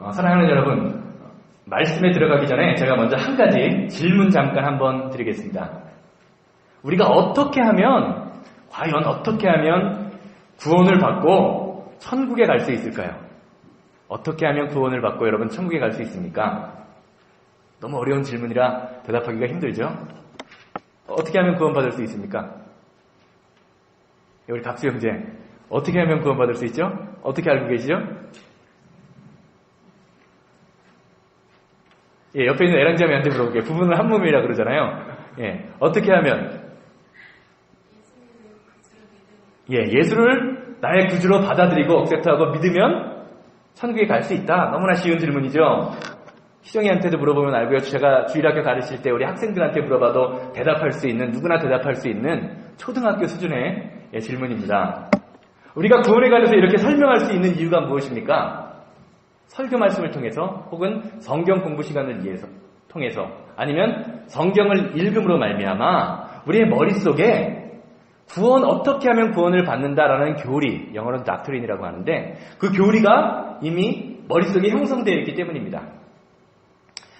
사랑하는 여러분, 말씀에 들어가기 전에 제가 먼저 한 가지 질문 잠깐 한번 드리겠습니다. 우리가 과연 어떻게 하면 구원을 받고 천국에 갈 수 있을까요? 어떻게 하면 구원을 받고 여러분 천국에 갈 수 있습니까? 너무 어려운 질문이라 대답하기가 힘들죠? 어떻게 하면 구원받을 수 있습니까? 우리 갑수 형제, 어떻게 하면 구원받을 수 있죠? 어떻게 알고 계시죠? 옆에 있는 애랑자매한테 물어볼게요. 부부는 한 몸이라 그러잖아요. 어떻게 하면? 예수를 나의 구주로 받아들이고 억셉트하고 믿으면 천국에 갈 수 있다. 너무나 쉬운 질문이죠. 희정이한테도 물어보면 알고요. 제가 주일학교 가르칠 때 우리 학생들한테 물어봐도 누구나 대답할 수 있는 초등학교 수준의 질문입니다. 우리가 구원에 관해서 이렇게 설명할 수 있는 이유가 무엇입니까? 설교 말씀을 통해서 혹은 성경 공부 시간을 통해서 아니면 성경을 읽음으로 말미암아 우리의 머릿속에 구원 어떻게 하면 구원을 받는다라는 교리, 영어로는 닥트린이라고 하는데 그 교리가 이미 머릿속에 형성되어 있기 때문입니다.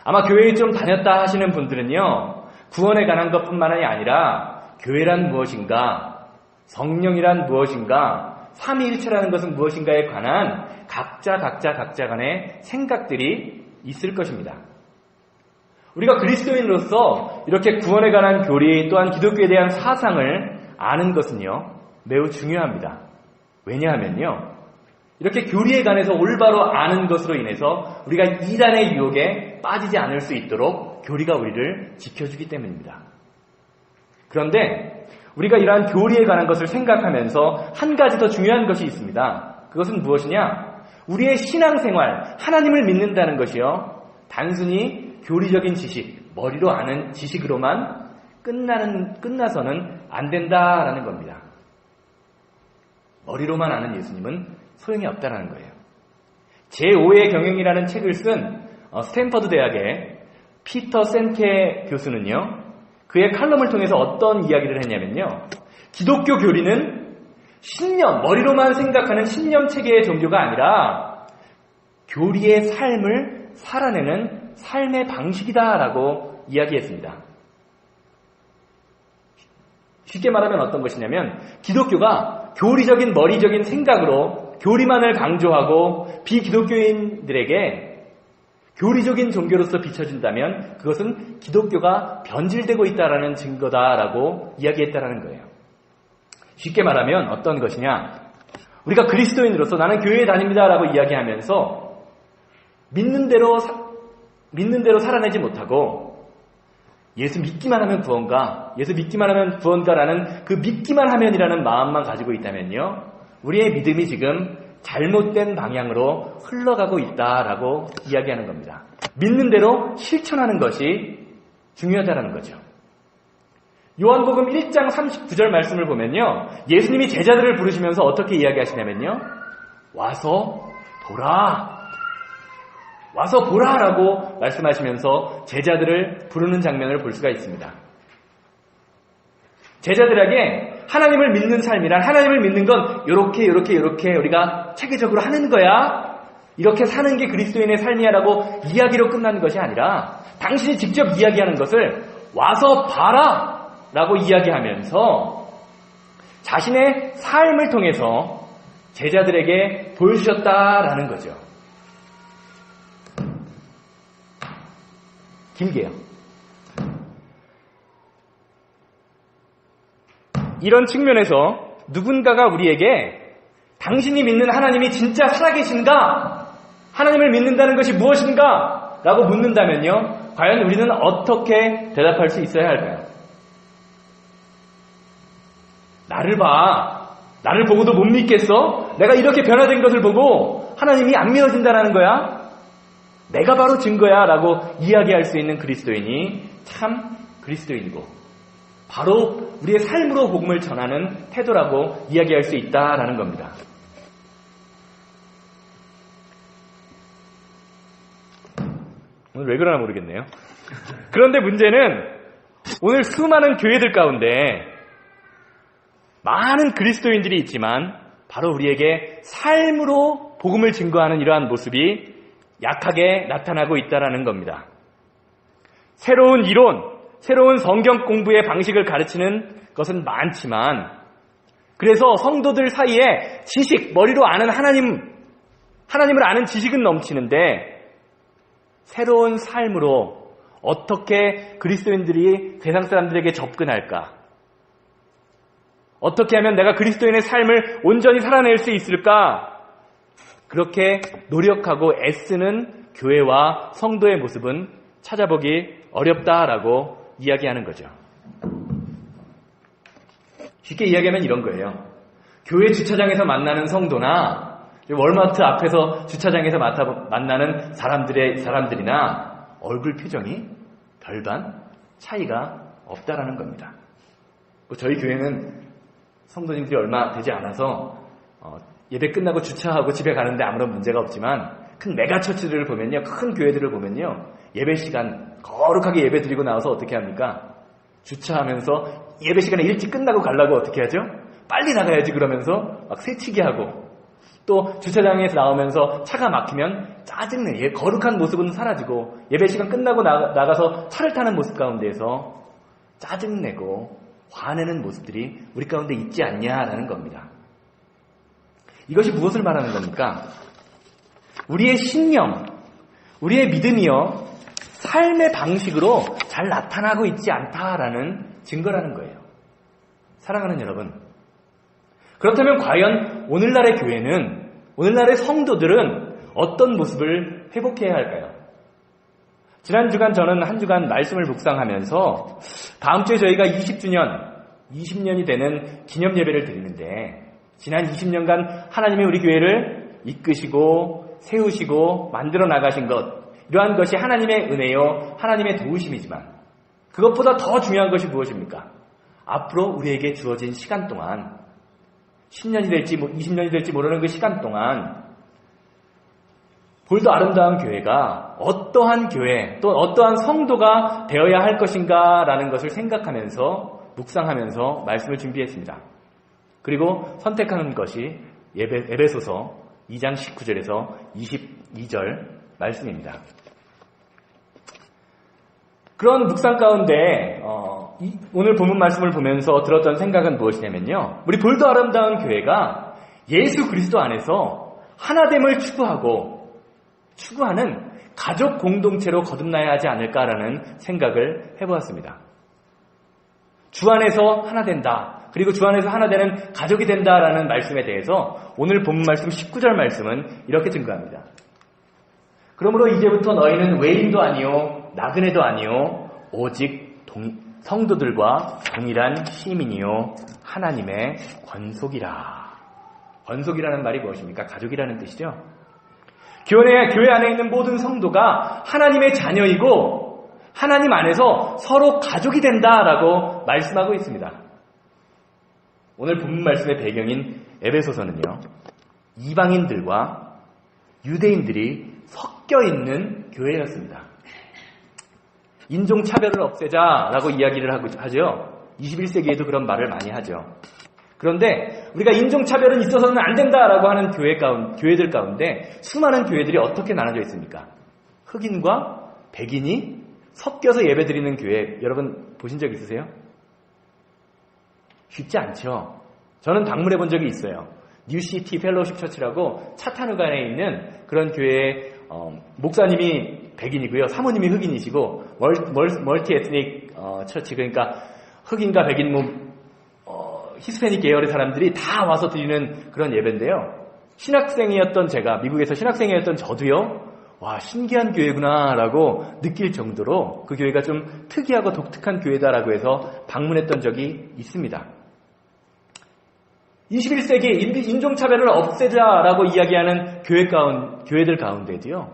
아마 교회에 좀 다녔다 하시는 분들은요, 구원에 관한 것뿐만이 아니라 교회란 무엇인가, 성령이란 무엇인가, 삼위일체라는 것은 무엇인가에 관한 각자 간의 생각들이 있을 것입니다. 우리가 그리스도인으로서 이렇게 구원에 관한 교리 또한 기독교에 대한 사상을 아는 것은요, 매우 중요합니다. 왜냐하면요, 이렇게 교리에 관해서 올바로 아는 것으로 인해서 우리가 이단의 유혹에 빠지지 않을 수 있도록 교리가 우리를 지켜주기 때문입니다. 그런데 우리가 이러한 교리에 관한 것을 생각하면서 한 가지 더 중요한 것이 있습니다. 그것은 무엇이냐? 우리의 신앙생활, 하나님을 믿는다는 것이요, 단순히 교리적인 지식, 머리로 아는 지식으로만 끝나서는 안 된다라는 겁니다. 머리로만 아는 예수님은 소용이 없다는 거예요. 제5의 경영이라는 책을 쓴 스탠퍼드 대학의 피터 센케 교수는요, 그의 칼럼을 통해서 어떤 이야기를 했냐면요, 기독교 교리는 머리로만 생각하는 신념 체계의 종교가 아니라 교리의 삶을 살아내는 삶의 방식이다라고 이야기했습니다. 쉽게 말하면 어떤 것이냐면 기독교가 교리적인 머리적인 생각으로 교리만을 강조하고 비기독교인들에게 교리적인 종교로서 비춰진다면 그것은 기독교가 변질되고 있다라는 증거다라고 이야기했다라는 거예요. 쉽게 말하면 어떤 것이냐? 우리가 그리스도인으로서 나는 교회에 다닙니다라고 이야기하면서 믿는 대로 살아내지 못하고 예수 믿기만 하면 구원가라는 그 믿기만 하면이라는 마음만 가지고 있다면요, 우리의 믿음이 지금 잘못된 방향으로 흘러가고 있다라고 이야기하는 겁니다. 믿는 대로 실천하는 것이 중요하다는 거죠. 요한복음 1장 39절 말씀을 보면요, 예수님이 제자들을 부르시면서 어떻게 이야기하시냐면요, 와서 보라라고 말씀하시면서 제자들을 부르는 장면을 볼 수가 있습니다. 제자들에게 하나님을 믿는 삶이란, 하나님을 믿는 건 요렇게 우리가 체계적으로 하는 거야, 이렇게 사는 게 그리스도인의 삶이야라고 이야기로 끝나는 것이 아니라 당신이 직접 이야기하는 것을 와서 봐라 라고 이야기하면서 자신의 삶을 통해서 제자들에게 보여주셨다라는 거죠. 길게요. 이런 측면에서 누군가가 우리에게 당신이 믿는 하나님이 진짜 살아계신가? 하나님을 믿는다는 것이 무엇인가? 라고 묻는다면요, 과연 우리는 어떻게 대답할 수 있어야 할까요? 나를 보고도 못 믿겠어? 내가 이렇게 변화된 것을 보고 하나님이 안 믿어진다는 거야? 내가 바로 증거야 라고 이야기할 수 있는 그리스도인이 참 그리스도인이고 바로 우리의 삶으로 복음을 전하는 태도라고 이야기할 수 있다라는 겁니다. 오늘 왜 그러나 모르겠네요. 그런데 문제는 오늘 수많은 교회들 가운데 많은 그리스도인들이 있지만 바로 우리에게 삶으로 복음을 증거하는 이러한 모습이 약하게 나타나고 있다는 겁니다. 새로운 이론, 새로운 성경 공부의 방식을 가르치는 것은 많지만 그래서 성도들 사이에 지식, 머리로 아는 하나님을 아는 지식은 넘치는데 새로운 삶으로 어떻게 그리스도인들이 세상 사람들에게 접근할까? 어떻게 하면 내가 그리스도인의 삶을 온전히 살아낼 수 있을까? 그렇게 노력하고 애쓰는 교회와 성도의 모습은 찾아보기 어렵다라고 이야기하는 거죠. 쉽게 이야기하면 이런 거예요. 교회 주차장에서 만나는 성도나 월마트 앞에서 주차장에서 만나는 사람들이나 얼굴 표정이 별반 차이가 없다라는 겁니다. 저희 교회는 성도님들이 얼마 되지 않아서 예배 끝나고 주차하고 집에 가는데 아무런 문제가 없지만 큰 메가처치들을 보면요, 큰 교회들을 보면요, 예배 시간 거룩하게 예배 드리고 나와서 어떻게 합니까? 주차하면서 예배 시간에 일찍 끝나고 가려고 어떻게 하죠? 빨리 나가야지 그러면서 막 새치기 하고 또 주차장에서 나오면서 차가 막히면 짜증내. 거룩한 모습은 사라지고 예배 시간 끝나고 나가서 차를 타는 모습 가운데에서 짜증내고 화내는 모습들이 우리 가운데 있지 않냐라는 겁니다. 이것이 무엇을 말하는 겁니까? 우리의 신념, 우리의 믿음이요, 삶의 방식으로 잘 나타나고 있지 않다라는 증거라는 거예요. 사랑하는 여러분, 그렇다면 과연 오늘날의 교회는, 오늘날의 성도들은 어떤 모습을 회복해야 할까요? 지난 주간 저는 한 주간 말씀을 묵상하면서 다음 주에 저희가 20년이 되는 기념 예배를 드리는데 지난 20년간 하나님이 우리 교회를 이끄시고 세우시고 만들어 나가신 것, 이러한 것이 하나님의 은혜요, 하나님의 도우심이지만 그것보다 더 중요한 것이 무엇입니까? 앞으로 우리에게 주어진 시간 동안 10년이 될지 20년이 될지 모르는 그 시간 동안 볼도 아름다운 교회가 어떠한 교회 또 어떠한 성도가 되어야 할 것인가라는 것을 생각하면서 묵상하면서 말씀을 준비했습니다. 그리고 선택하는 것이 에베소서 2장 19절에서 22절 말씀입니다. 그런 묵상 가운데 오늘 본문 말씀을 보면서 들었던 생각은 무엇이냐면요, 우리 볼도 아름다운 교회가 예수 그리스도 안에서 하나됨을 추구하는 가족 공동체로 거듭나야 하지 않을까라는 생각을 해보았습니다. 주 안에서 하나 된다, 그리고 주 안에서 하나 되는 가족이 된다라는 말씀에 대해서 오늘 본문 말씀 19절 말씀은 이렇게 증거합니다. 그러므로 이제부터 너희는 외인도 아니요 나그네도 아니요 오직 성도들과 동일한 시민이요 하나님의 권속이라. 권속이라는 말이 무엇입니까? 가족이라는 뜻이죠. 교회 안에 있는 모든 성도가 하나님의 자녀이고 하나님 안에서 서로 가족이 된다라고 말씀하고 있습니다. 오늘 본문 말씀의 배경인 에베소서는요, 이방인들과 유대인들이 섞여 있는 교회였습니다. 인종차별을 없애자라고 이야기를 하죠. 21세기에도 그런 말을 많이 하죠. 그런데 우리가 인종차별은 있어서는 안 된다라고 하는 교회들 가운데 수많은 교회들이 어떻게 나눠져 있습니까? 흑인과 백인이 섞여서 예배드리는 교회, 여러분 보신 적 있으세요? 쉽지 않죠. 저는 방문해 본 적이 있어요. 뉴시티 펠로우십 처치라고 차타누간에 있는 그런 교회에 목사님이 백인이고요, 사모님이 흑인이시고 멀티 에트닉 처치, 그러니까 흑인과 백인 히스패닉 계열의 사람들이 다 와서 드리는 그런 예배인데요. 신학생이었던 제가, 미국에서 신학생이었던 저도요, 와, 신기한 교회구나라고 느낄 정도로 그 교회가 좀 특이하고 독특한 교회다라고 해서 방문했던 적이 있습니다. 21세기 인종차별을 없애자라고 이야기하는 교회들 가운데도요,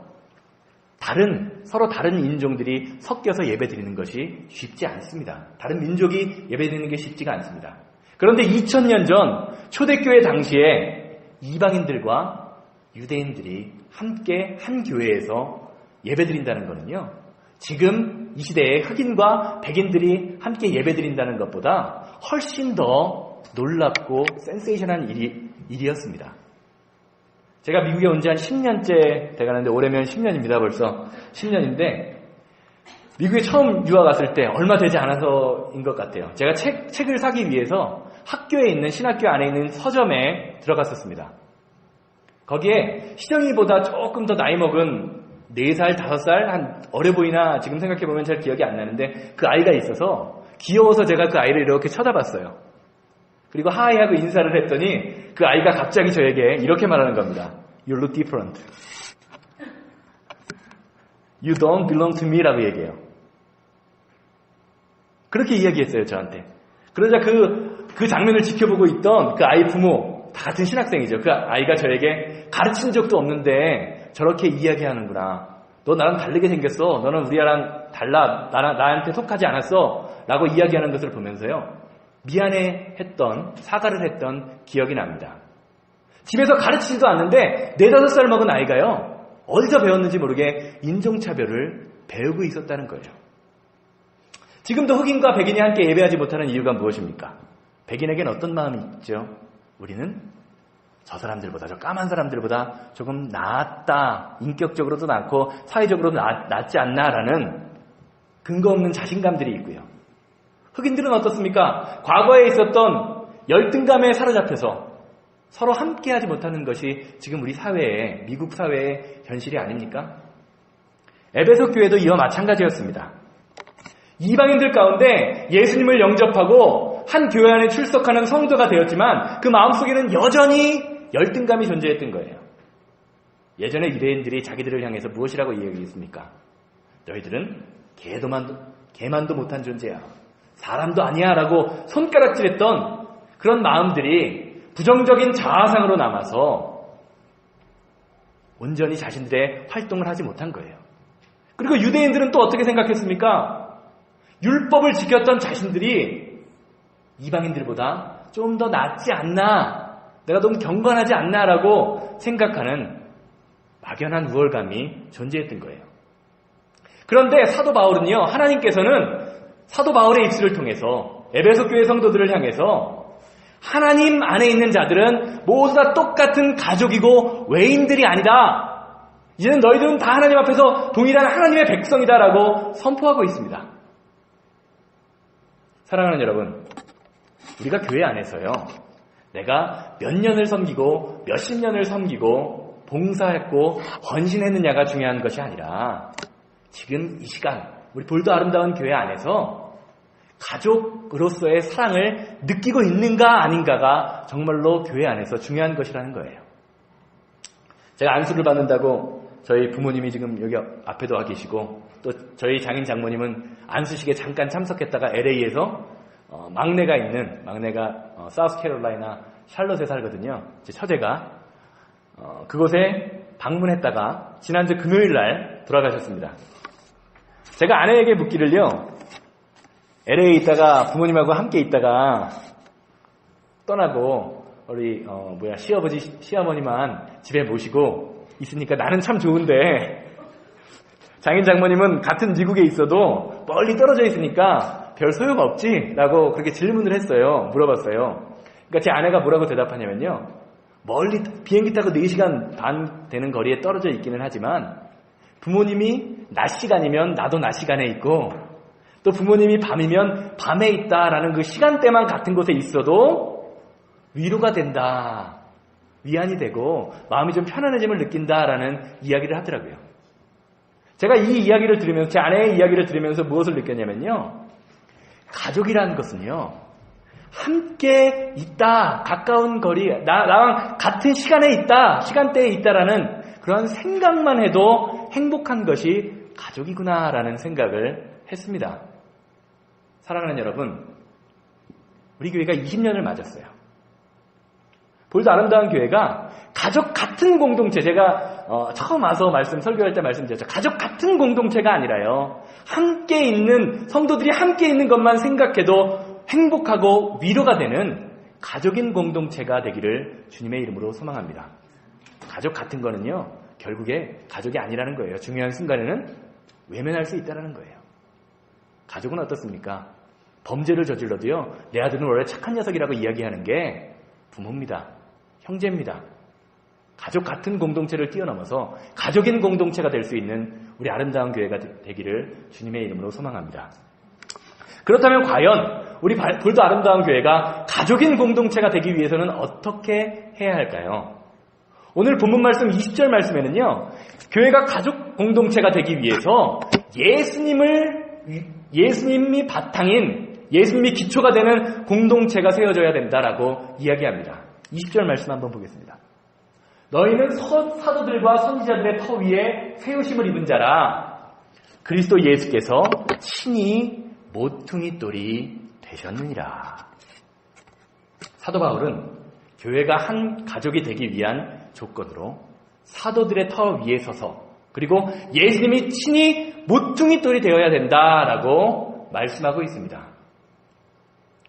서로 다른 인종들이 섞여서 예배드리는 것이 쉽지 않습니다. 다른 민족이 예배드리는 게 쉽지가 않습니다. 그런데 2000년 전 초대교회 당시에 이방인들과 유대인들이 함께 한 교회에서 예배드린다는 것은요, 지금 이 시대에 흑인과 백인들이 함께 예배드린다는 것보다 훨씬 더 놀랍고 센세이션한 일이었습니다. 제가 미국에 온 지 한 10년째 돼가는데 올해면 10년입니다. 벌써 10년인데 미국에 처음 유학 왔을 때 얼마 되지 않아서인 것 같아요. 제가 책을 사기 위해서 학교에 있는 신학교 안에 있는 서점에 들어갔었습니다. 거기에 시정이보다 조금 더 나이 먹은 4살, 5살, 한 어려 보이나 지금 생각해보면 잘 기억이 안 나는데 그 아이가 있어서 귀여워서 제가 그 아이를 이렇게 쳐다봤어요. 그리고 하이 하고 인사를 했더니 그 아이가 갑자기 저에게 이렇게 말하는 겁니다. You look different. You don't belong to me 라고 얘기해요. 그렇게 이야기했어요, 저한테. 그러자 그 장면을 지켜보고 있던 그 아이 부모, 다 같은 신학생이죠. 그 아이가 저에게 가르친 적도 없는데 저렇게 이야기하는구나. 너 나랑 다르게 생겼어. 너는 우리랑 달라. 나한테 속하지 않았어. 라고 이야기하는 것을 보면서요. 미안해했던, 사과를 했던 기억이 납니다. 집에서 가르치지도 않는데 4, 5살 먹은 아이가요. 어디서 배웠는지 모르게 인종차별을 배우고 있었다는 거예요. 지금도 흑인과 백인이 함께 예배하지 못하는 이유가 무엇입니까? 백인에겐 어떤 마음이 있죠? 우리는 저 사람들보다, 저 까만 사람들보다 조금 낫다, 인격적으로도 낫고 사회적으로도 낫지 않나라는 근거 없는 자신감들이 있고요. 흑인들은 어떻습니까? 과거에 있었던 열등감에 사로잡혀서 서로 함께하지 못하는 것이 지금 우리 사회의, 미국 사회의 현실이 아닙니까? 에베소 교회도 이와 마찬가지였습니다. 이방인들 가운데 예수님을 영접하고 한 교회 안에 출석하는 성도가 되었지만 그 마음속에는 여전히 열등감이 존재했던 거예요. 예전에 유대인들이 자기들을 향해서 무엇이라고 이야기했습니까? 너희들은 개만도 못한 존재야. 사람도 아니야 라고 손가락질했던 그런 마음들이 부정적인 자아상으로 남아서 온전히 자신들의 활동을 하지 못한 거예요. 그리고 유대인들은 또 어떻게 생각했습니까? 율법을 지켰던 자신들이 이방인들보다 좀 더 낫지 않나, 내가 너무 경건하지 않나라고 생각하는 막연한 우월감이 존재했던 거예요. 그런데 사도 바울은요, 하나님께서는 사도 바울의 입술을 통해서 에베소 교회 성도들을 향해서 하나님 안에 있는 자들은 모두 다 똑같은 가족이고 외인들이 아니다. 이제는 너희들은 다 하나님 앞에서 동일한 하나님의 백성이다라고 선포하고 있습니다. 사랑하는 여러분, 우리가 교회 안에서요, 내가 몇 년을 섬기고 몇십 년을 섬기고 봉사했고 헌신했느냐가 중요한 것이 아니라 지금 이 시간 우리 볼도 아름다운 교회 안에서 가족으로서의 사랑을 느끼고 있는가 아닌가가 정말로 교회 안에서 중요한 것이라는 거예요. 제가 안수를 받는다고 저희 부모님이 지금 여기 앞에도 와 계시고 또 저희 장인 장모님은 안수식에 잠깐 참석했다가 LA에서 막내가 사우스캐롤라이나 샬롯에 살거든요. 제 처제가 그곳에 방문했다가 지난주 금요일 날 돌아가셨습니다. 제가 아내에게 묻기를요, LA에 있다가 부모님하고 함께 있다가 떠나고 우리 시아버지 시어머니만 집에 모시고 있으니까 나는 참 좋은데 장인 장모님은 같은 미국에 있어도 멀리 떨어져 있으니까 별 소용없지? 라고 그렇게 질문을 했어요. 물어봤어요. 그러니까 제 아내가 뭐라고 대답하냐면요, 멀리 비행기 타고 4시간 반 되는 거리에 떨어져 있기는 하지만 부모님이 낮 시간이면 나도 낮 시간에 있고 또 부모님이 밤이면 밤에 있다라는 그 시간대만 같은 곳에 있어도 위로가 된다, 위안이 되고 마음이 좀 편안해짐을 느낀다라는 이야기를 하더라고요. 제가 이 이야기를 들으면서, 제 아내의 이야기를 들으면서 무엇을 느꼈냐면요, 가족이라는 것은요, 함께 있다, 가까운 거리, 나랑 같은 시간에 있다, 시간대에 있다라는 그런 생각만 해도 행복한 것이 가족이구나라는 생각을 했습니다. 사랑하는 여러분, 우리 교회가 20년을 맞았어요. 볼도 아름다운 교회가 가족 같은 공동체, 제가 처음 와서 설교할 때 말씀드렸죠. 가족 같은 공동체가 아니라요, 함께 있는, 성도들이 함께 있는 것만 생각해도 행복하고 위로가 되는 가족인 공동체가 되기를 주님의 이름으로 소망합니다. 가족 같은 거는요, 결국에 가족이 아니라는 거예요. 중요한 순간에는 외면할 수 있다는 거예요. 가족은 어떻습니까? 범죄를 저질러도요, 내 아들은 원래 착한 녀석이라고 이야기하는 게 부모입니다. 형제입니다. 가족 같은 공동체를 뛰어넘어서 가족인 공동체가 될 수 있는 우리 아름다운 교회가 되기를 주님의 이름으로 소망합니다. 그렇다면 과연 우리 볼도 아름다운 교회가 가족인 공동체가 되기 위해서는 어떻게 해야 할까요? 오늘 본문 말씀 20절 말씀에는요, 교회가 가족 공동체가 되기 위해서 예수님이 바탕인, 예수님이 기초가 되는 공동체가 세워져야 된다라고 이야기합니다. 20절 말씀 한번 보겠습니다. 너희는 사도들과 선지자들의 터 위에 세우심을 입은 자라. 그리스도 예수께서 친히 모퉁이 돌이 되셨느니라. 사도 바울은 교회가 한 가족이 되기 위한 조건으로 사도들의 터 위에 서서, 그리고 예수님이 친히 모퉁이 돌이 되어야 된다라고 말씀하고 있습니다.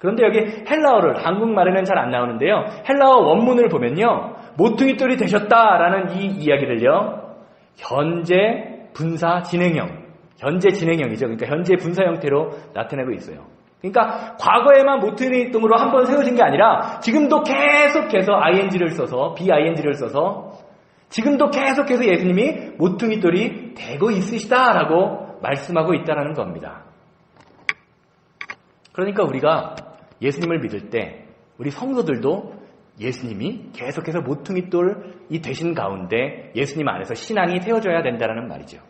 그런데 여기 헬라어를, 한국말에는 잘 안 나오는데요, 헬라어 원문을 보면요, 모퉁이 돌이 되셨다라는 이 이야기를요, 현재 분사 진행형, 현재 진행형이죠. 그러니까 현재 분사 형태로 나타내고 있어요. 그러니까 과거에만 모퉁이 돌로 한번 세워진 게 아니라 지금도 계속해서 ing를 써서, bing를 써서 지금도 계속해서 예수님이 모퉁이 돌이 되고 있으시다라고 말씀하고 있다는 겁니다. 그러니까 우리가 예수님을 믿을 때 우리 성도들도 예수님이 계속해서 모퉁이 돌이 되신 가운데 예수님 안에서 신앙이 세워져야 된다는 말이죠.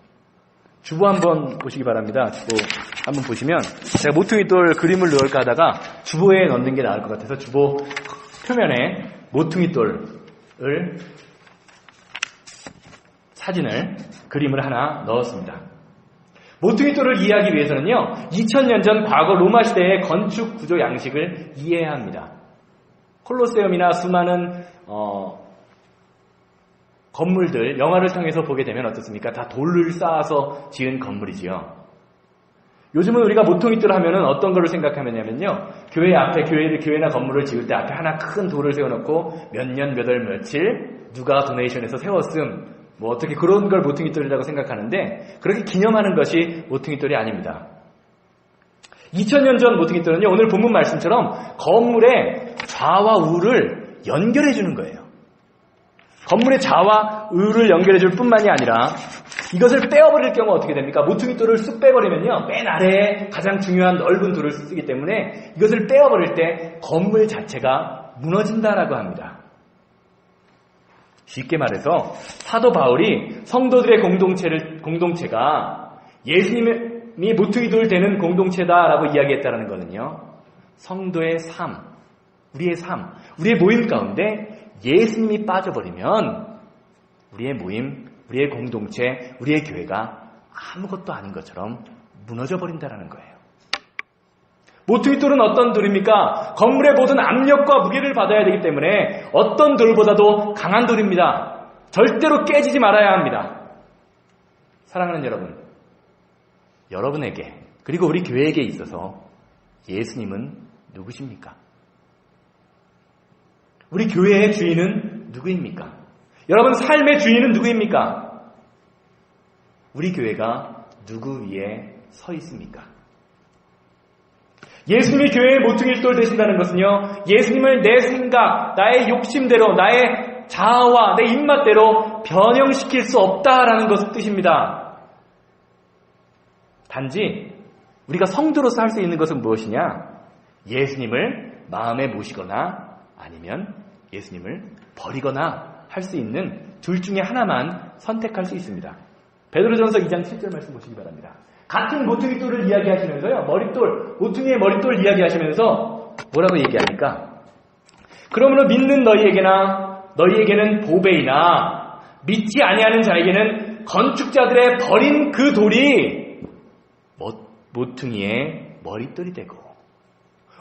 주보 한번 보시기 바랍니다. 주보 한번 보시면, 제가 모퉁이 돌 그림을 넣을까 하다가 주보에 넣는 게 나을 것 같아서 주보 표면에 모퉁이 돌을 사진을, 그림을 하나 넣었습니다. 모퉁이 돌을 이해하기 위해서는요, 2000년 전 과거 로마 시대의 건축 구조 양식을 이해해야 합니다. 콜로세움이나 수많은 건물들, 영화를 통해서 보게 되면 어떻습니까? 다 돌을 쌓아서 지은 건물이지요. 요즘은 우리가 모퉁이 돌 하면은 어떤 거를 생각하냐면요, 교회 앞에, 교회나 건물을 지을 때 앞에 하나 큰 돌을 세워놓고 몇 년, 몇 월, 며칠 누가 도네이션해서 세웠음, 뭐 어떻게 그런 걸 모퉁이 돌이라고 생각하는데, 그렇게 기념하는 것이 모퉁이 돌이 아닙니다. 2000년 전 모퉁이 돌은요, 오늘 본문 말씀처럼 건물의 좌와 우를 연결해 주는 거예요. 건물의 좌와 우를 연결해 줄 뿐만이 아니라 이것을 빼어버릴 경우 어떻게 됩니까? 모퉁이 돌을 쑥 빼버리면요, 맨 아래에 가장 중요한 넓은 돌을 쓰기 때문에 이것을 빼어버릴 때 건물 자체가 무너진다라고 합니다. 쉽게 말해서 사도 바울이 성도들의 공동체가 예수님이 모퉁이 돌 되는 공동체다라고 이야기했다는 것은요, 성도의 삶, 우리의 모임 가운데 예수님이 빠져버리면 우리의 모임, 우리의 공동체, 우리의 교회가 아무것도 아닌 것처럼 무너져버린다는 거예요. 모퉁이 돌은 어떤 돌입니까? 건물의 모든 압력과 무게를 받아야 되기 때문에 어떤 돌보다도 강한 돌입니다. 절대로 깨지지 말아야 합니다. 사랑하는 여러분, 여러분에게, 그리고 우리 교회에게 있어서 예수님은 누구십니까? 우리 교회의 주인은 누구입니까? 여러분 삶의 주인은 누구입니까? 우리 교회가 누구 위에 서 있습니까? 예수님이 교회의 모퉁이 돌 되신다는 것은요, 예수님을 내 생각, 나의 욕심대로, 나의 자아와 내 입맛대로 변형시킬 수 없다라는 것을 뜻입니다. 단지 우리가 성도로서 할 수 있는 것은 무엇이냐? 예수님을 마음에 모시거나 아니면 예수님을 버리거나 할 수 있는 둘 중에 하나만 선택할 수 있습니다. 베드로전서 2장 7절 말씀 보시기 바랍니다. 같은 모퉁이 돌을 이야기하시면서요, 모퉁이의 머릿돌 이야기하시면서 뭐라고 얘기합니까? 그러므로 믿는 너희에게는 보배이나 믿지 아니하는 자에게는 건축자들의 버린 그 돌이 모퉁이의 머릿돌이 되고,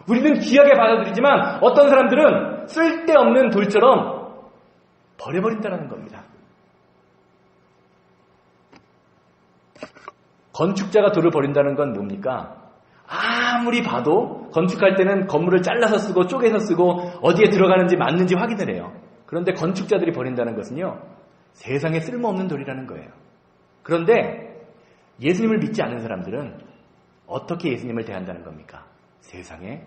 우리는 귀하게 받아들이지만 어떤 사람들은 쓸데없는 돌처럼 버려버린다는 겁니다. 건축자가 돌을 버린다는 건 뭡니까? 아무리 봐도 건축할 때는 건물을 잘라서 쓰고 쪼개서 쓰고 어디에 들어가는지 맞는지 확인을 해요. 그런데 건축자들이 버린다는 것은요, 세상에 쓸모없는 돌이라는 거예요. 그런데 예수님을 믿지 않는 사람들은 어떻게 예수님을 대한다는 겁니까? 세상에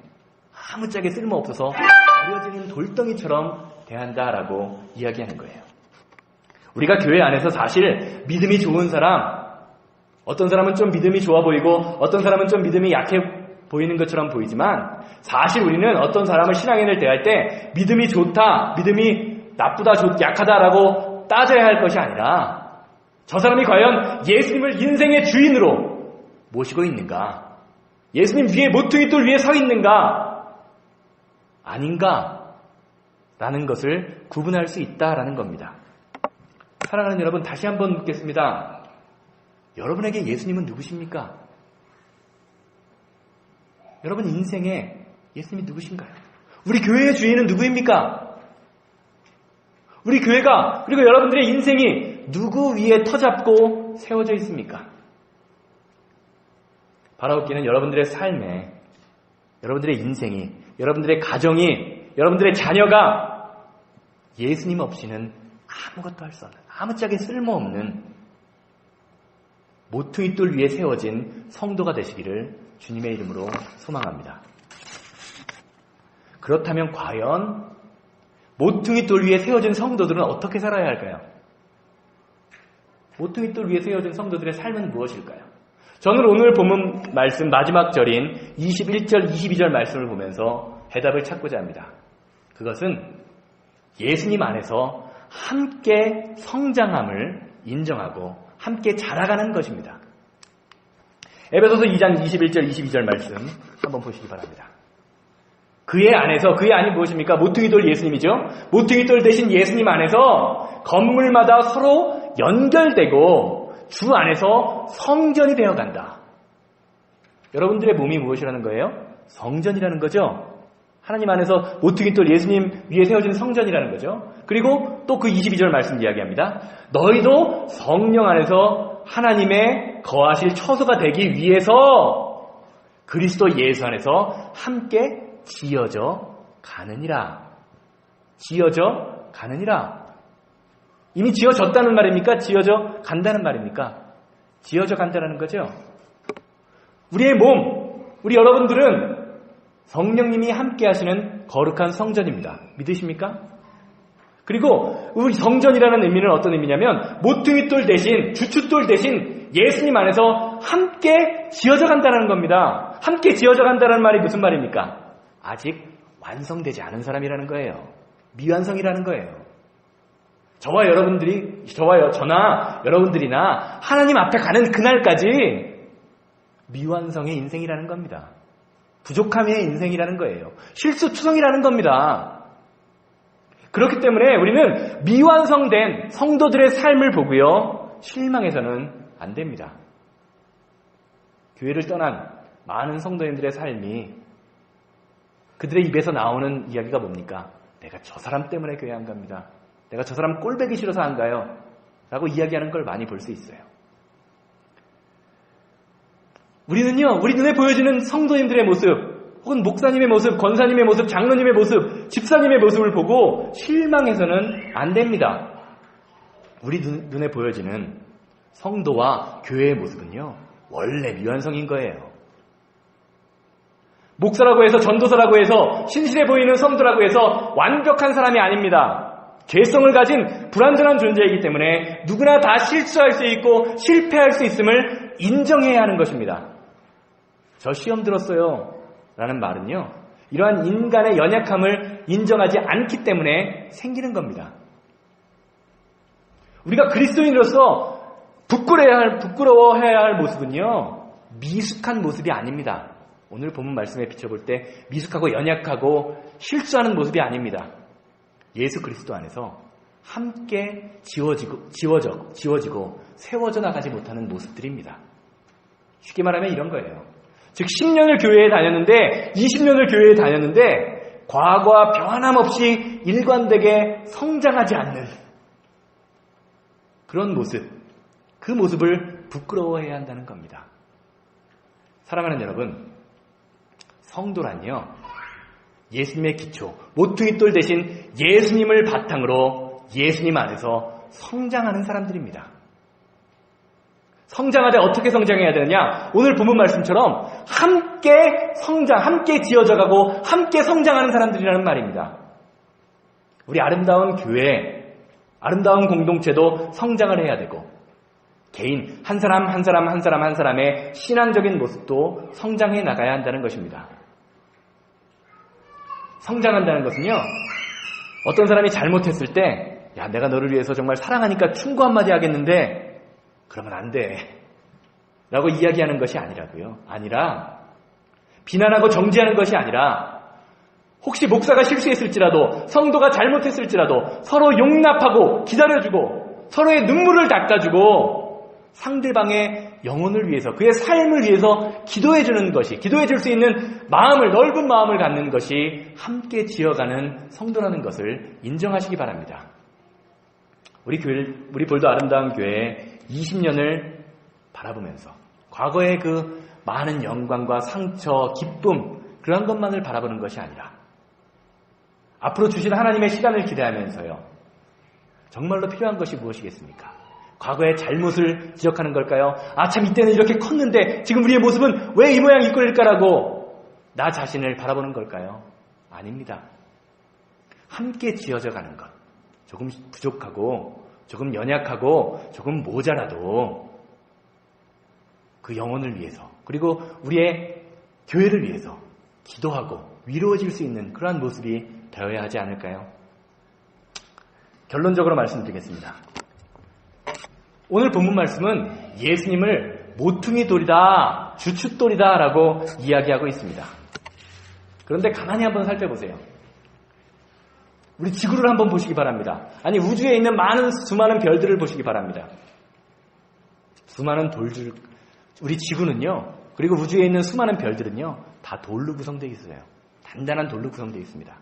아무짝에 쓸모없어서 버려지는 돌덩이처럼 대한다라고 이야기하는 거예요. 우리가 교회 안에서 사실 믿음이 좋은 사람, 어떤 사람은 좀 믿음이 좋아 보이고 어떤 사람은 좀 믿음이 약해 보이는 것처럼 보이지만 사실 우리는 어떤 사람을 신앙인을 대할 때 믿음이 좋다, 믿음이 나쁘다, 약하다라고 따져야 할 것이 아니라 저 사람이 과연 예수님을 인생의 주인으로 모시고 있는가? 예수님 위에 모퉁이 돌 위에 서 있는가? 아닌가? 라는 것을 구분할 수 있다라는 겁니다. 사랑하는 여러분, 다시 한번 묻겠습니다. 여러분에게 예수님은 누구십니까? 여러분 인생에 예수님이 누구신가요? 우리 교회의 주인은 누구입니까? 우리 교회가, 그리고 여러분들의 인생이 누구 위에 터잡고 세워져 있습니까? 바라옵기는 여러분들의 삶에, 여러분들의 인생이, 여러분들의 가정이, 여러분들의 자녀가 예수님 없이는 아무것도 할 수 없는, 아무짝에 쓸모없는 모퉁이 돌 위에 세워진 성도가 되시기를 주님의 이름으로 소망합니다. 그렇다면 과연 모퉁이 돌 위에 세워진 성도들은 어떻게 살아야 할까요? 모퉁이 돌 위에 세워진 성도들의 삶은 무엇일까요? 저는 오늘 본문 말씀 마지막 절인 21절, 22절 말씀을 보면서 대답을 찾고자 합니다. 그것은 예수님 안에서 함께 성장함을 인정하고 함께 자라가는 것입니다. 에베소서 2장 21절, 22절 말씀 한번 보시기 바랍니다. 그의 안에서, 그의 안이 무엇입니까? 모퉁이돌 예수님이죠. 모퉁이돌 대신 예수님 안에서 건물마다 서로 연결되고 주 안에서 성전이 되어간다. 여러분들의 몸이 무엇이라는 거예요? 성전이라는 거죠. 하나님 안에서 모퉁이돌 예수님 위에 세워진 성전이라는 거죠. 그리고 또 그 22절 말씀 이야기합니다. 너희도 성령 안에서 하나님의 거하실 처소가 되기 위해서 그리스도 예수 안에서 함께 지어져 가느니라. 지어져 가느니라. 이미 지어졌다는 말입니까? 지어져 간다는 말입니까? 지어져 간다는 거죠. 우리의 몸, 우리 여러분들은 성령님이 함께 하시는 거룩한 성전입니다. 믿으십니까? 그리고 우리 성전이라는 의미는 어떤 의미냐면 모퉁이돌 대신, 주춧돌 대신 예수님 안에서 함께 지어져 간다는 겁니다. 함께 지어져 간다는 말이 무슨 말입니까? 아직 완성되지 않은 사람이라는 거예요. 미완성이라는 거예요. 저나 여러분들이나 하나님 앞에 가는 그날까지 미완성의 인생이라는 겁니다. 부족함의 인생이라는 거예요. 실수투성이라는 겁니다. 그렇기 때문에 우리는 미완성된 성도들의 삶을 보고요, 실망해서는 안 됩니다. 교회를 떠난 많은 성도님들의 삶이 그들의 입에서 나오는 이야기가 뭡니까? 내가 저 사람 때문에 교회 안 갑니다. 내가 저 사람 꼴보기 싫어서 안 가요. 라고 이야기하는 걸 많이 볼 수 있어요. 우리는요, 우리 눈에 보여지는 성도님들의 모습, 혹은 목사님의 모습, 권사님의 모습, 장로님의 모습, 집사님의 모습을 보고 실망해서는 안 됩니다. 우리 눈에 보여지는 성도와 교회의 모습은요, 원래 미완성인 거예요. 목사라고 해서, 전도사라고 해서, 신실해 보이는 성도라고 해서 완벽한 사람이 아닙니다. 죄성을 가진 불완전한 존재이기 때문에 누구나 다 실수할 수 있고 실패할 수 있음을 인정해야 하는 것입니다. 저 시험 들었어요 라는 말은요, 이러한 인간의 연약함을 인정하지 않기 때문에 생기는 겁니다. 우리가 그리스도인으로서 부끄러워해야 할 모습은요, 미숙한 모습이 아닙니다. 오늘 본문 말씀에 비춰볼 때 미숙하고 연약하고 실수하는 모습이 아닙니다. 예수 그리스도 안에서 함께 지워지고 세워져 나가지 못하는 모습들입니다. 쉽게 말하면 이런 거예요. 즉 10년을 교회에 다녔는데 20년을 교회에 다녔는데 과거와 변함없이 일관되게 성장하지 않는 그런 모습, 그 모습을 부끄러워해야 한다는 겁니다. 사랑하는 여러분, 성도란요, 예수님의 기초, 모퉁이돌 대신 예수님을 바탕으로 예수님 안에서 성장하는 사람들입니다. 성장하되 어떻게 성장해야 되느냐? 오늘 본문 말씀처럼 함께 성장, 함께 지어져가고 함께 성장하는 사람들이라는 말입니다. 우리 아름다운 교회, 아름다운 공동체도 성장을 해야 되고 개인 한 사람 한 사람 한 사람 한 사람의 신앙적인 모습도 성장해 나가야 한다는 것입니다. 성장한다는 것은요, 어떤 사람이 잘못했을 때 야, 내가 너를 위해서 정말 사랑하니까 충고 한마디 하겠는데 그러면 안 돼 라고 이야기하는 것이 아니라고요. 아니라 비난하고 정죄하는 것이 아니라 혹시 목사가 실수했을지라도 성도가 잘못했을지라도 서로 용납하고 기다려주고 서로의 눈물을 닦아주고 상대방의 영혼을 위해서 그의 삶을 위해서 기도해주는 것이, 기도해줄 수 있는 마음을, 넓은 마음을 갖는 것이 함께 지어가는 성도라는 것을 인정하시기 바랍니다. 우리 볼도 아름다운 교회 20년을 바라보면서 과거의 그 많은 영광과 상처, 기쁨 그런 것만을 바라보는 것이 아니라 앞으로 주실 하나님의 시간을 기대하면서요, 정말로 필요한 것이 무엇이겠습니까? 과거의 잘못을 지적하는 걸까요? 아, 참 이때는 이렇게 컸는데 지금 우리의 모습은 왜 이 모양 이 꼴일까라고 나 자신을 바라보는 걸까요? 아닙니다. 함께 지어져 가는 것, 조금 부족하고 조금 연약하고 조금 모자라도 그 영혼을 위해서 그리고 우리의 교회를 위해서 기도하고 위로해질 수 있는 그러한 모습이 되어야 하지 않을까요? 결론적으로 말씀드리겠습니다. 오늘 본문 말씀은 예수님을 모퉁이 돌이다, 주춧돌이다 라고 이야기하고 있습니다. 그런데 가만히 한번 살펴보세요. 우리 지구를 한번 보시기 바랍니다. 아니, 우주에 있는 수많은 별들을 보시기 바랍니다. 수많은 돌줄, 우리 지구는요, 그리고 우주에 있는 수많은 별들은요, 다 돌로 구성되어 있어요. 단단한 돌로 구성되어 있습니다.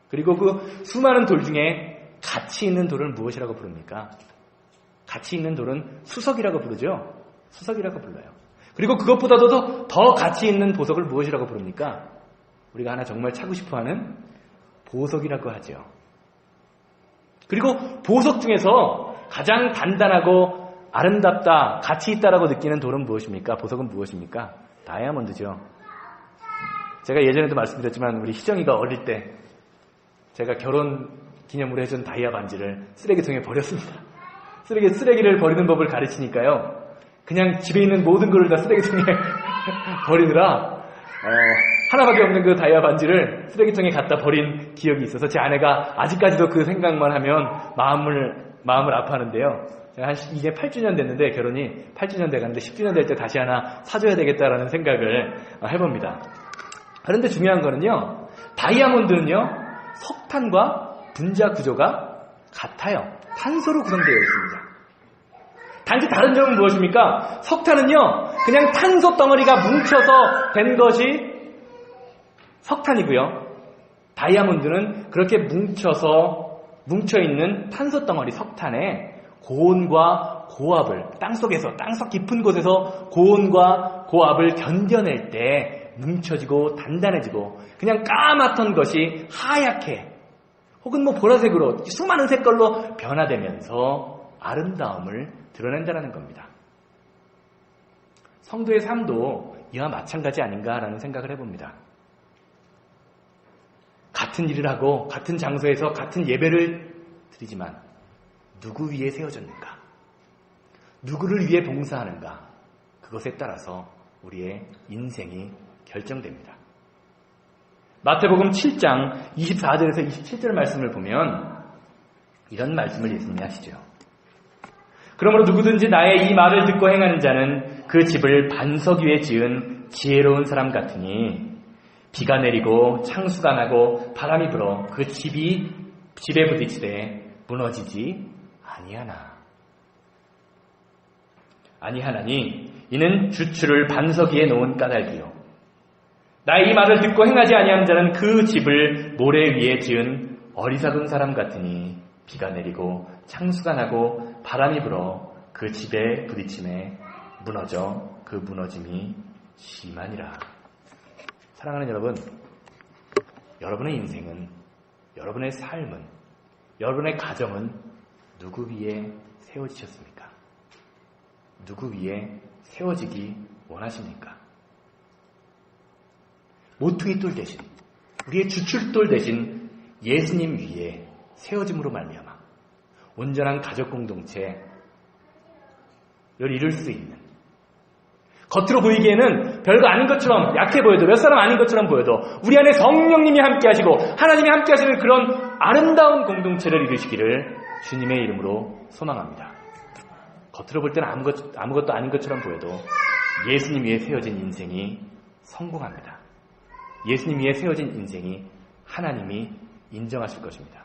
그리고 그 수많은 돌 중에 가치 있는 돌을 무엇이라고 부릅니까? 가치 있는 돌은 수석이라고 부르죠. 수석이라고 불러요. 그리고 그것보다도 더 가치 있는 보석을 무엇이라고 부릅니까? 우리가 하나 정말 차고 싶어하는 보석이라고 하죠. 그리고 보석 중에서 가장 단단하고 아름답다, 가치 있다라고 느끼는 돌은 무엇입니까? 보석은 무엇입니까? 다이아몬드죠. 제가 예전에도 말씀드렸지만 우리 희정이가 어릴 때 제가 결혼 기념으로 해준 다이아 반지를 쓰레기통에 버렸습니다. 쓰레기를 버리는 법을 가르치니까요, 그냥 집에 있는 모든 것을 다 쓰레기통에 버리느라 하나밖에 없는 그 다이아 반지를 쓰레기통에 갖다 버린 기억이 있어서 제 아내가 아직까지도 그 생각만 하면 마음을 아파하는데요. 이게 8주년 됐는데, 결혼이 8주년 돼가는데 10주년 될 때 다시 하나 사줘야 되겠다라는 생각을 해봅니다. 그런데 중요한 거는요, 다이아몬드는요, 석탄과 분자 구조가 같아요. 탄소로 구성되어 있습니다. 단지 다른 점은 무엇입니까? 석탄은요, 그냥 탄소 덩어리가 뭉쳐서 된 것이 석탄이고요. 다이아몬드는 그렇게 뭉쳐있는 탄소 덩어리 석탄에 고온과 고압을, 땅속 깊은 곳에서 고온과 고압을 견뎌낼 때 뭉쳐지고 단단해지고 그냥 까맣던 것이 하얗게 혹은 보라색으로 수많은 색깔로 변화되면서 아름다움을 드러낸다는 겁니다. 성도의 삶도 이와 마찬가지 아닌가라는 생각을 해봅니다. 같은 일을 하고 같은 장소에서 같은 예배를 드리지만 누구 위에 세워졌는가? 누구를 위해 봉사하는가? 그것에 따라서 우리의 인생이 결정됩니다. 마태복음 7장 24절에서 27절 말씀을 보면 이런 말씀을 예수님이 하시죠. 그러므로 누구든지 나의 이 말을 듣고 행하는 자는 그 집을 반석 위에 지은 지혜로운 사람 같으니 비가 내리고 창수가 나고 바람이 불어 그 집에 부딪히되 무너지지 아니하나니 이는 주추를 반석 위에 놓은 까닭이요 나의 이 말을 듣고 행하지 아니하는 자는 그 집을 모래 위에 지은 어리석은 사람 같으니 비가 내리고 창수가 나고 바람이 불어 그 집에 부딪힘에 무너져 그 무너짐이 심하니라. 사랑하는 여러분, 여러분의 인생은, 여러분의 삶은, 여러분의 가정은 누구 위에 세워지셨습니까? 누구 위에 세워지기 원하십니까? 모퉁이 돌 대신, 우리의 주춧돌 대신 예수님 위에 세워짐으로 말미암아 온전한 가족 공동체를 이룰 수 있는, 겉으로 보이기에는 별거 아닌 것처럼 약해 보여도, 몇 사람 아닌 것처럼 보여도 우리 안에 성령님이 함께 하시고 하나님이 함께 하시는 그런 아름다운 공동체를 이루시기를 주님의 이름으로 소망합니다. 겉으로 볼 때는 아무것도 아닌 것처럼 보여도 예수님 위에 세워진 인생이 성공합니다. 예수님 위에 세워진 인생이 하나님이 인정하실 것입니다.